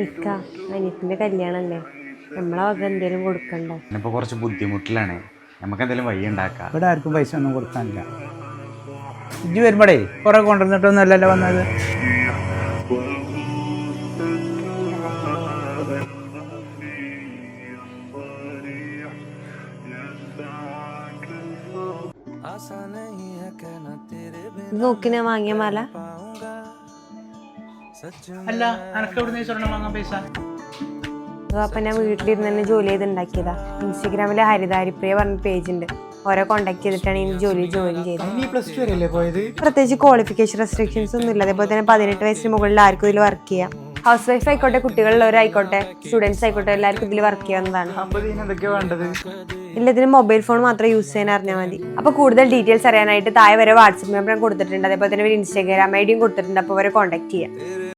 ഇക്ക അനിയത്തിന്റെ കല്യാണല്ലേ, നമ്മളെ വക എന്തേലും കൊടുക്കണ്ടേ? ഇപ്പൊ കുറച്ച് ബുദ്ധിമുട്ടിലാണ്, നമുക്ക് എന്തെങ്കിലും വഴി ഉണ്ടാക്കാം. ഇവിടെ ആർക്കും പൈസ ഒന്നും കൊടുക്കാനില്ല. ഇജ്ജ് വരുമ്പോഴേ കുറെ കൊണ്ടുവന്നിട്ടൊന്നും അല്ലല്ലോ വന്നത്. നോക്കി ഞാൻ വാങ്ങിയ മാല അല്ല, അനക്ക് എവിടുന്ന് സ്വർണ്ണം വാങ്ങാൻ പൈസ? അപ്പൊ ഞാൻ വീട്ടിലിരുന്ന് തന്നെ ജോലി ചെയ്ത് ഉണ്ടാക്കിയതാ. ഇൻസ്റ്റഗ്രാമിലെ ഹരിതാരിപ്രിയ പറഞ്ഞ പേജ് ഉണ്ട്, ഓരോ കോണ്ടാക്ട് ചെയ്തിട്ടാണ് ഈ ജോലി ചെയ്തത്. പ്ലസ് ടു വരെയല്ലേ പോയത്? പ്രത്യേകിച്ച് ക്വാളിഫിക്കേഷൻ റെസ്ട്രിക്ഷൻസ് ഒന്നും ഇല്ല. അതേപോലെ തന്നെ 18 വയസ്സിന് മുകളിൽ ആർക്കും ഇതിൽ വർക്ക് ചെയ്യാം. ഹൗസ് വൈഫ് ആയിക്കോട്ടെ, കുട്ടികളുള്ളവരായിക്കോട്ടെ, സ്റ്റുഡൻസ് ആയിക്കോട്ടെ, എല്ലാവർക്കും ഇതിൽ വർക്ക് ചെയ്യാവുന്നതാണ്. ഇല്ല, ഇതിന് മൊബൈൽ ഫോൺ മാത്രം യൂസ് ചെയ്യാൻ അറിഞ്ഞാൽ മതി. അപ്പോൾ കൂടുതൽ ഡീറ്റെയിൽസ് അറിയാനായിട്ട് താഴെ വരെ വാട്സപ്പ് നമ്പർ കൊടുത്തിട്ടുണ്ട്. അതേപോലെ തന്നെ ഒരു ഇൻസ്റ്റാഗ്രാം ഐഡിയും കൊടുത്തിട്ടുണ്ട്. അപ്പോൾ അവരെ കോൺടാക്ട് ചെയ്യാം.